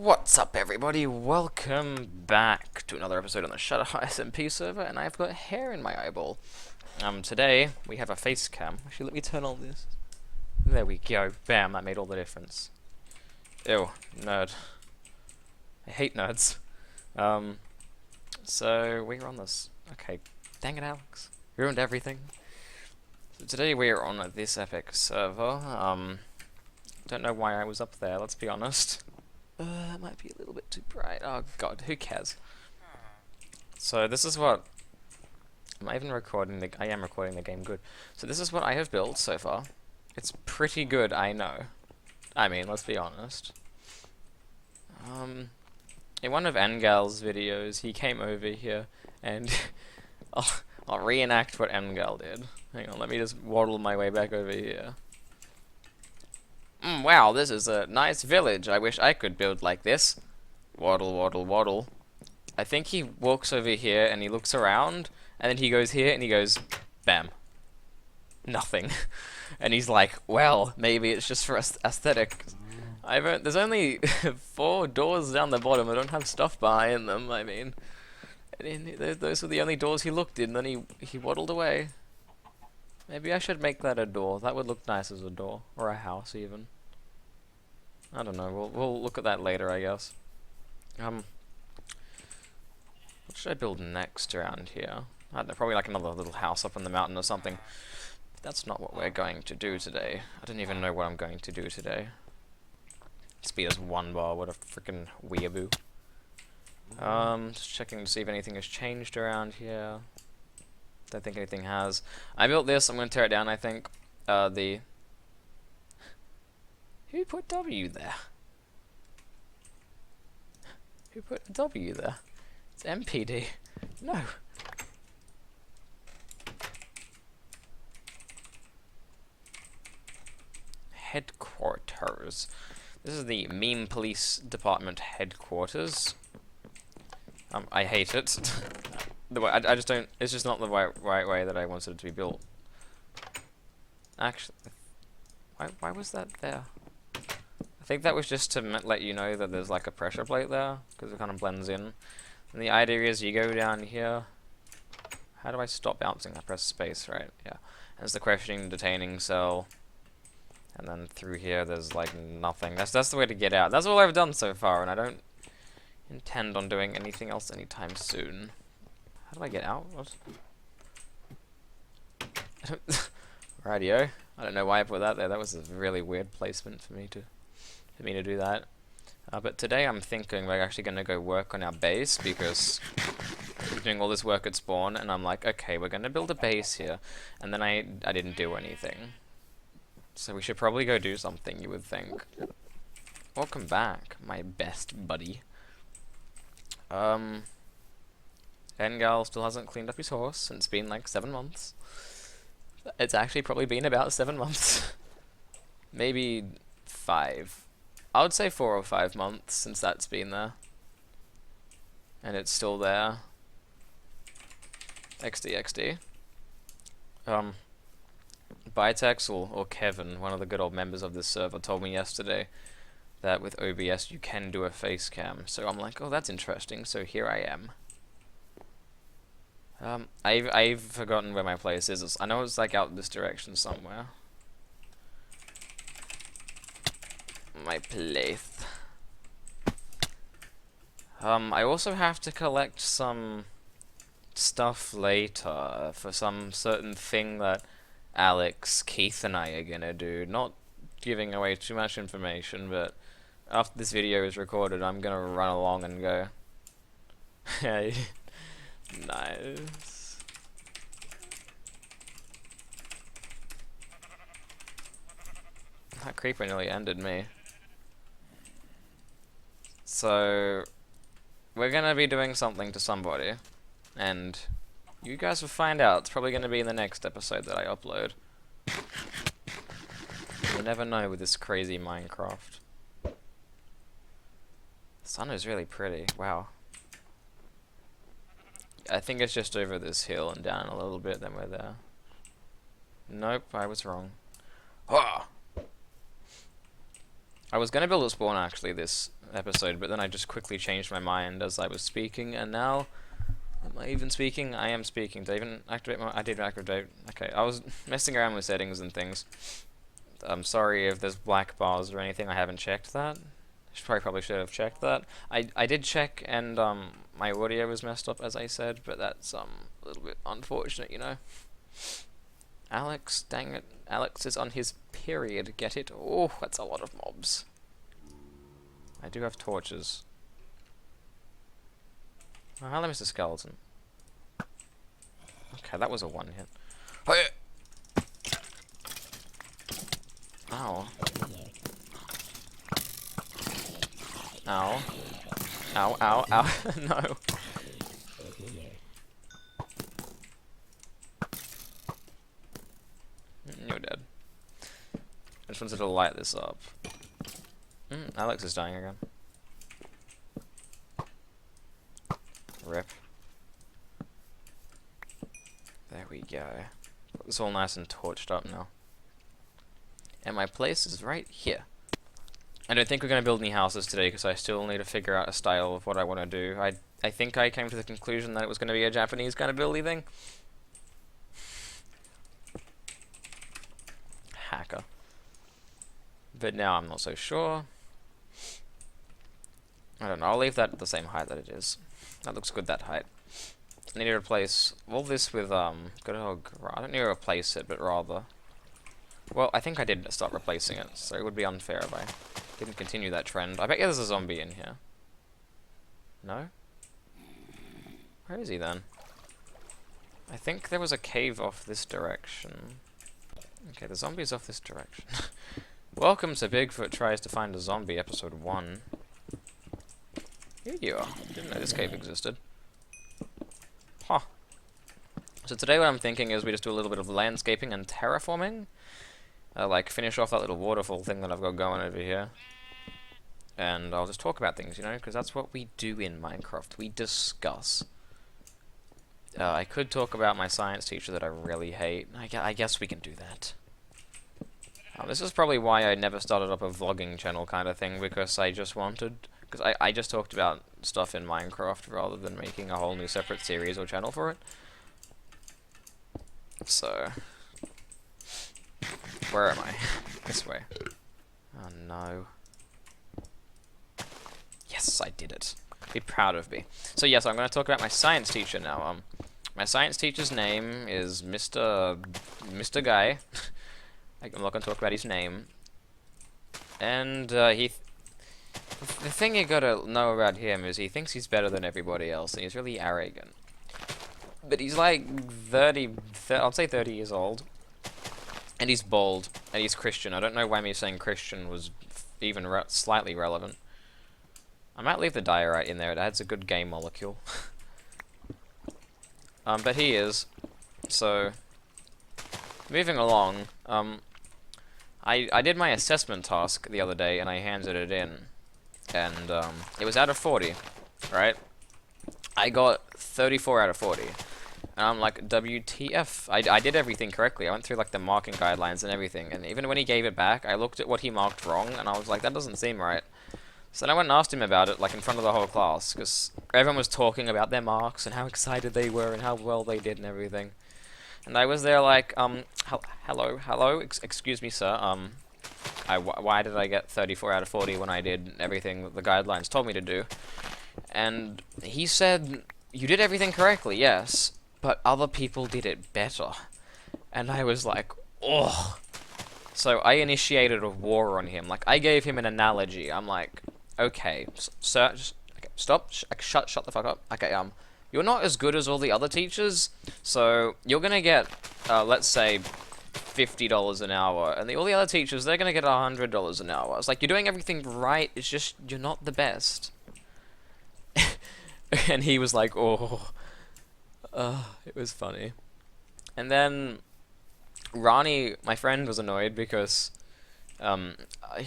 What's up, everybody? Welcome back to another episode on the Shatterheart SMP server, and I've got hair in my eyeball. Today we have a face cam. Actually, let me turn on this. There we go. Bam, that made all the difference. Ew, nerd. I hate nerds. So we're on this. Okay, dang it, Alex. Ruined everything. So today we're on this epic server. Don't know why I was up there, let's be honest. That might be a little bit too bright. Oh god, who cares? So this is what... I am recording the game good. So this is what I have built so far. It's pretty good, I know. I mean, let's be honest. In one of Engal's videos, he came over here and... I'll reenact what Engal did. Hang on, let me just waddle my way back over here. Wow, this is a nice village. I wish I could build like this. Waddle, waddle, waddle. I think he walks over here and he looks around, and then he goes here and he goes, bam. Nothing. And he's like, well, maybe it's just for aesthetic. There's only 4 doors down the bottom. I don't have stuff behind them. I mean, those were the only doors he looked in. Then he waddled away. Maybe I should make that a door. That would look nice as a door, or a house even. I don't know. We'll look at that later, I guess. What should I build next around here? I don't know, probably like another little house up in the mountain or something. That's not what we're going to do today. I don't even know what I'm going to do today. Speed is 1 bar. What a freaking weeaboo. Just checking to see if anything has changed around here. Don't think anything has. I built this. I'm going to tear it down, I think. Who put W there? Who put a W there? It's MPD. No. Headquarters. This is the Meme Police Department headquarters. I hate it. The way I just don't. It's just not the right way that I wanted it to be built. Actually, why was that there? I think that was just to let you know that there's like a pressure plate there, because it kind of blends in. And the idea is you go down here. How do I stop bouncing? I press space, right? Yeah. There's the questioning, detaining cell, and then through here there's like nothing. That's the way to get out. That's all I've done so far, and I don't intend on doing anything else anytime soon. How do I get out? What? Radio. I don't know why I put that there. That was a really weird placement for me to do that. But today I'm thinking we're actually going to go work on our base, because we're doing all this work at spawn, and I'm like, okay, we're going to build a base here, and then I didn't do anything. So we should probably go do something, you would think. Welcome back, my best buddy. Engal still hasn't cleaned up his horse, and it's been like 7 months. It's actually probably been about 7 months. Maybe 5. I would say 4 or 5 months since that's been there. And it's still there. XD. Bitex or Kevin, one of the good old members of this server, told me yesterday that with OBS you can do a face cam. So I'm like, oh, that's interesting, so here I am. I've forgotten where my place is. I know it's like out this direction somewhere. My place. I also have to collect some stuff later for some certain thing that Alex, Keith, and I are gonna do. Not giving away too much information, but after this video is recorded, I'm gonna run along and go. Hey. Nice. That creeper nearly ended me. So, we're gonna be doing something to somebody, and you guys will find out. It's probably gonna be in the next episode that I upload. You never know with this crazy Minecraft. The sun is really pretty. Wow. I think it's just over this hill and down a little bit, then we're there. Nope, I was wrong. Ah! I was gonna build a spawn actually this episode, but then I just quickly changed my mind as I was speaking, and now, am I even speaking? I am speaking. Did I even activate my... I did activate... Okay, I was messing around with settings and things. I'm sorry if there's black bars or anything, I haven't checked that. Probably should have checked that. I did check, and my audio was messed up, as I said, but that's a little bit unfortunate, you know. Alex, dang it. Alex is on his period, get it? Oh, that's a lot of mobs. I do have torches. Oh, hello, Mr. Skeleton. Okay, that was a one hit. Ow. Ow. Ow, ow, ow. No. You're dead. I just wanted to light this up. Alex is dying again. Rip. There we go. It's all nice and torched up now. And my place is right here. I don't think we're going to build any houses today because I still need to figure out a style of what I want to do. I think I came to the conclusion that it was going to be a Japanese kind of buildy thing. Hacker. But now I'm not so sure. I don't know, I'll leave that at the same height that it is. That looks good, that height. I need to replace all this with, good old I don't need to replace it, but rather... Well, I think I did start replacing it, so it would be unfair if I didn't continue that trend. I bet you there's a zombie in here. No? Where is he then? I think there was a cave off this direction. Okay, the zombie's off this direction. Welcome to Bigfoot Tries to Find a Zombie, episode 1. Here you are. Didn't know this cave existed. Huh. So today what I'm thinking is we just do a little bit of landscaping and terraforming. Like, finish off that little waterfall thing that I've got going over here. And I'll just talk about things, you know, because that's what we do in Minecraft. We discuss. I could talk about my science teacher that I really hate. I guess we can do that. This is probably why I never started up a vlogging channel kind of thing, because I just wanted... Because I just talked about stuff in Minecraft rather than making a whole new separate series or channel for it. So... Where am I? This way. Oh no. Yes, I did it. Be proud of me. So yes, I'm going to talk about my science teacher now. My science teacher's name is Mr. Guy. I'm not going to talk about his name. And the thing you gotta know about him is he thinks he's better than everybody else, and he's really arrogant. But he's like 30 I'll say 30 years old. And he's bald, and he's Christian. I don't know why me saying Christian was even slightly relevant. I might leave the diorite in there, it adds a good game molecule. But he is. So, moving along, I did my assessment task the other day, and I handed it in. And, it was out of 40, right? I got 34 out of 40. And I'm like, WTF. I did everything correctly. I went through like the marking guidelines and everything. And even when he gave it back, I looked at what he marked wrong, and I was like, that doesn't seem right. So then I went and asked him about it, like in front of the whole class, because everyone was talking about their marks and how excited they were and how well they did and everything. And I was there like, hello, excuse me, sir. Why did I get 34 out of 40 when I did everything that the guidelines told me to do? And he said, you did everything correctly, yes. But other people did it better. And I was like, oh. So I initiated a war on him. Like, I gave him an analogy. I'm like, okay, sir, okay, stop, shut the fuck up. Okay, you're not as good as all the other teachers, so you're gonna get, let's say, $50 an hour, and all the other teachers, they're gonna get $100 an hour. It's like, you're doing everything right, it's just, you're not the best. And he was like, oh. It was funny. And then Rani, my friend, was annoyed because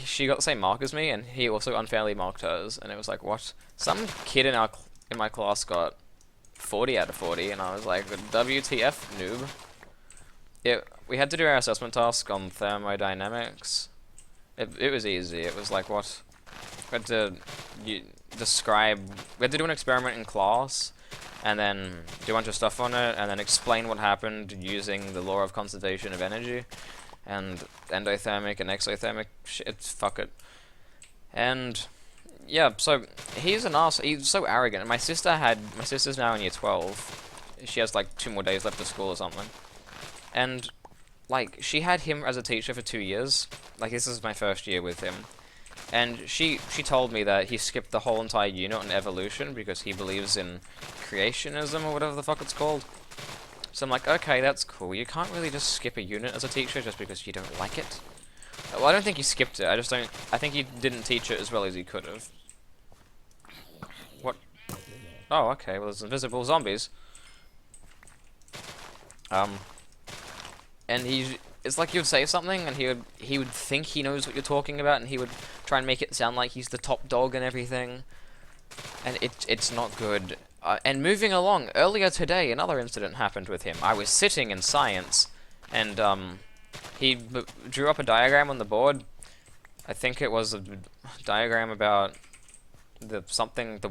she got the same mark as me, and he also unfairly marked hers. And it was like, what? Some kid in my class got 40 out of 40, and I was like, WTF, noob. We had to do our assessment task on thermodynamics. It was easy. It was like what? We had to describe. We had to do an experiment in class, and then do a bunch of stuff on it, and then explain what happened using the law of conservation of energy, and endothermic and exothermic shit. Fuck it. And yeah, so he's an ass. He's so arrogant. My sister's now in year 12. She has like 2 more days left of school or something, and like she had him as a teacher for 2 years. Like this is my first year with him. And she told me that he skipped the whole entire unit on evolution because he believes in creationism or whatever the fuck it's called. So I'm like, okay, that's cool. You can't really just skip a unit as a teacher just because you don't like it. Well, I don't think he skipped it. I think he didn't teach it as well as he could have. What? Oh, okay. Well, there's invisible zombies. And it's like you'd say something, and he would think he knows what you're talking about, and he would try and make it sound like he's the top dog and everything, and it's not good. And moving along, earlier today, another incident happened with him. I was sitting in science, and he drew up a diagram on the board. I think it was a diagram about the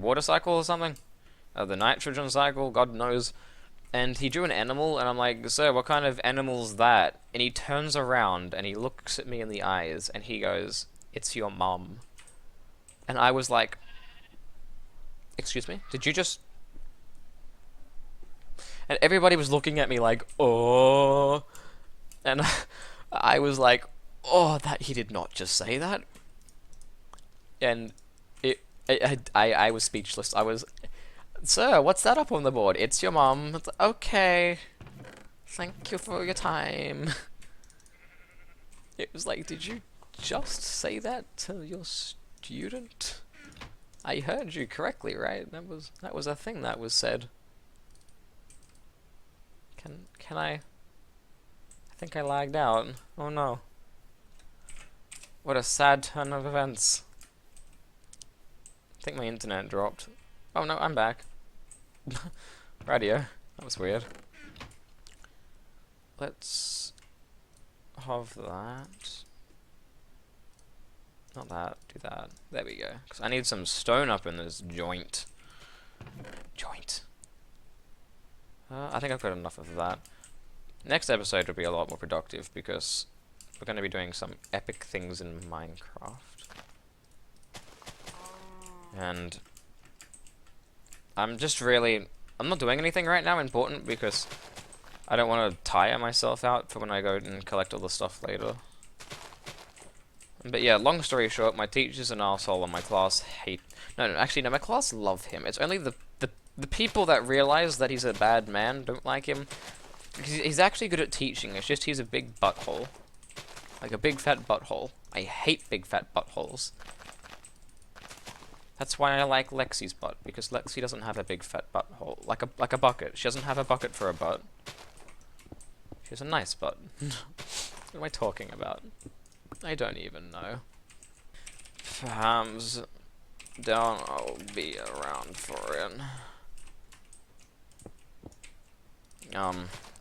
water cycle or something, the nitrogen cycle, God knows. And he drew an animal, and I'm like, sir, what kind of animal's that? And he turns around, and he looks at me in the eyes, and he goes, it's your mum. And I was like, excuse me? Did you just... And everybody was looking at me like, oh... And I was like, oh, that he did not just say that. And I was speechless. I was... Sir, what's that up on the board? It's your mum. It's like, okay. Thank you for your time. It was like, did you just say that to your student? I heard you correctly, right? That was a thing that was said. Can I think I lagged out. Oh no. What a sad turn of events. I think my internet dropped. Oh no, I'm back. Radio. That was weird. Let's have that. Not that. Do that. There we go. Because I need some stone up in this joint. I think I've got enough of that. Next episode will be a lot more productive because we're going to be doing some epic things in Minecraft. And I'm not doing anything right now important because I don't want to tire myself out for when I go and collect all the stuff later. But yeah, long story short, my teacher's an asshole and my class hate... No, actually, no, my class love him. It's only the people that realize that he's a bad man don't like him. Because he's actually good at teaching, it's just he's a big butthole. Like a big fat butthole. I hate big fat buttholes. That's why I like Lexi's butt, because Lexi doesn't have a big fat butthole. Like a bucket. She doesn't have a bucket for a butt. She has a nice butt. What am I talking about? I don't even know. Hands down, I'll be around for it.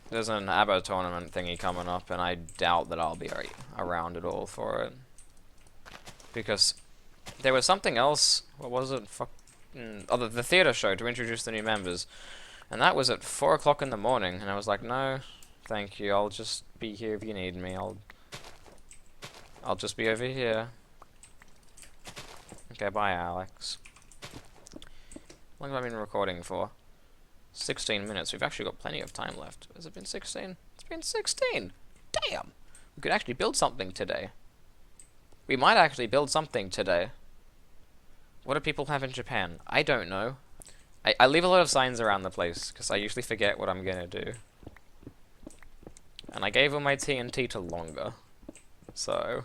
There's an ABBA tournament thingy coming up, and I doubt that I'll be around at all for it. Because there was something else. What was it? Oh, the theater show to introduce the new members. And that was at 4 o'clock in the morning, and I was like, no, thank you, I'll just be here if you need me. I'll just be over here. Okay, bye, Alex. How long have I been recording for? 16 minutes. We've actually got plenty of time left. Has it been 16? It's been 16! Damn! We could actually build something today. We might actually build something today. What do people have in Japan? I don't know. I leave a lot of signs around the place, because I usually forget what I'm gonna do. And I gave all my TNT to Longer. So,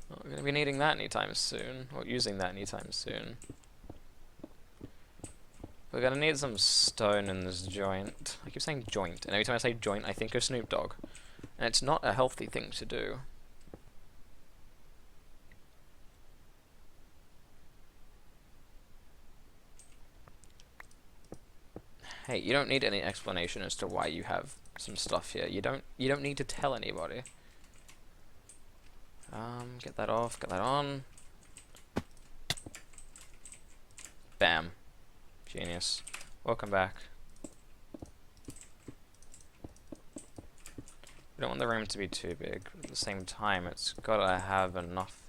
not gonna be needing that anytime soon, or using that anytime soon. We're gonna need some stone in this joint. I keep saying joint, and every time I say joint, I think of Snoop Dogg. And it's not a healthy thing to do. Hey, you don't need any explanation as to why you have some stuff here. You don't need to tell anybody. Get that off, get that on. Bam. Genius. Welcome back. We don't want the room to be too big. At the same time, it's gotta have enough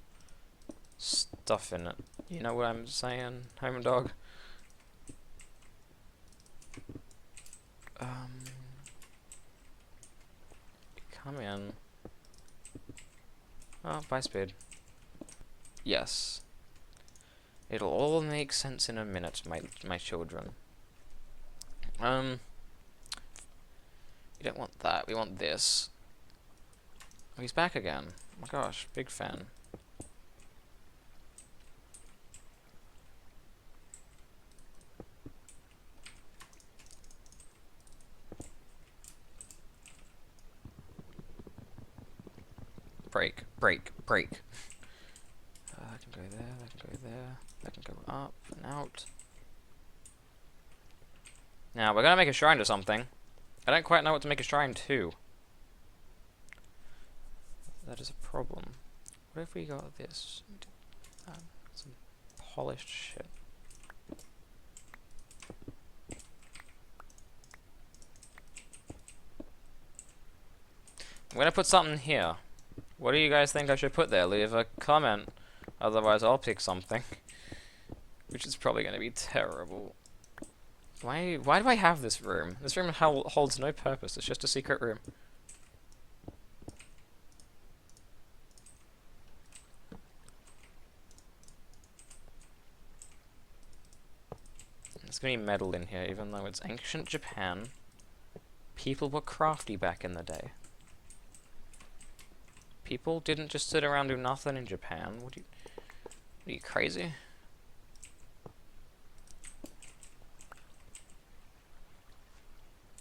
stuff in it. You know what I'm saying, home dog? Come in. Oh, bye speed. Yes. It'll all make sense in a minute, my children. We don't want that, we want this. Oh, he's back again. Oh my gosh, big fan. Break, break, break. That can go there, that can go there, that can go up and out. Now, we're gonna make a shrine to something. I don't quite know what to make a shrine to. That is a problem. What if we got this? Some polished shit. I'm gonna put something here. What do you guys think I should put there? Leave a comment. Otherwise I'll pick something. Which is probably gonna be terrible. Why do I have this room? This room holds no purpose. It's just a secret room. There's gonna be metal in here, even though it's ancient Japan. People were crafty back in the day. People didn't just sit around do nothing in Japan. What are you crazy?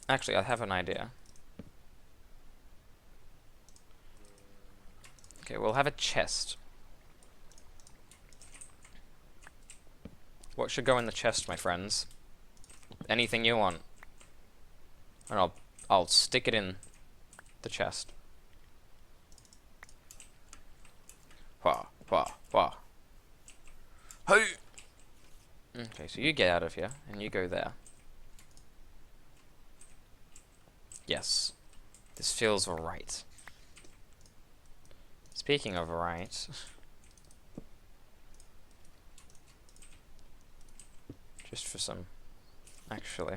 Actually, I have an idea. Okay, we'll have a chest. What should go in the chest, my friends? Anything you want. And I'll stick it in the chest. Wah, wah, wah. Hey! Okay, so you get out of here, and you go there. Yes. This feels right. Speaking of right... just for some... actually...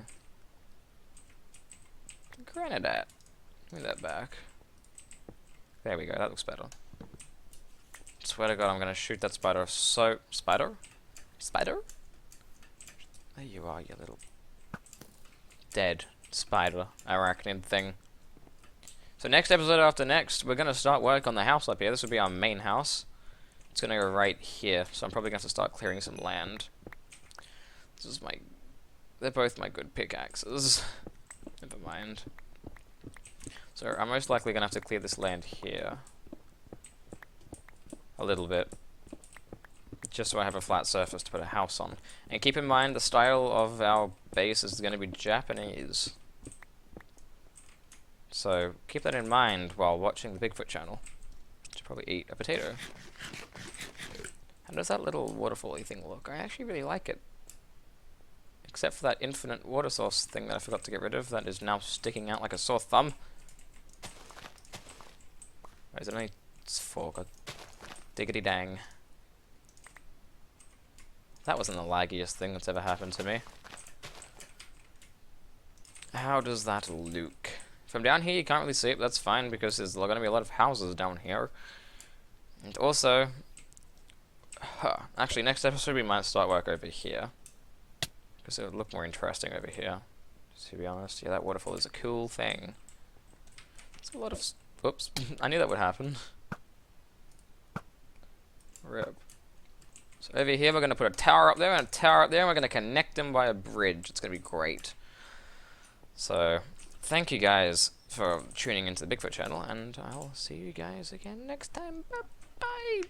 granite. Give me that back. There we go, that looks better. Swear to God, I'm gonna shoot that spider so... Spider? Spider? There you are, you little... dead spider, arachnid thing. So next episode after next, we're gonna start work on the house up here. This will be our main house. It's gonna go right here, so I'm probably gonna have to start clearing some land. This is my... they're both my good pickaxes. Never mind. So I'm most likely gonna have to clear this land here. A little bit. Just so I have a flat surface to put a house on. And keep in mind, the style of our base is going to be Japanese. So keep that in mind while watching the Bigfoot channel. Should probably eat a potato. How does that little waterfall-y thing look? I actually really like it. Except for that infinite water source thing that I forgot to get rid of, that is now sticking out like a sore thumb. Or is it only 4? God diggity dang. That wasn't the laggiest thing that's ever happened to me. How does that look? From down here you can't really see it, but that's fine because there's going to be a lot of houses down here. And also... actually, next episode we might start work over here. Because it would look more interesting over here. To be honest, yeah, that waterfall is a cool thing. It's a lot of... Oops, I knew that would happen. Rip. So over here we're going to put a tower up there and a tower up there and we're going to connect them by a bridge. It's going to be great. So, thank you guys for tuning into the Bigfoot channel and I'll see you guys again next time. Bye-bye!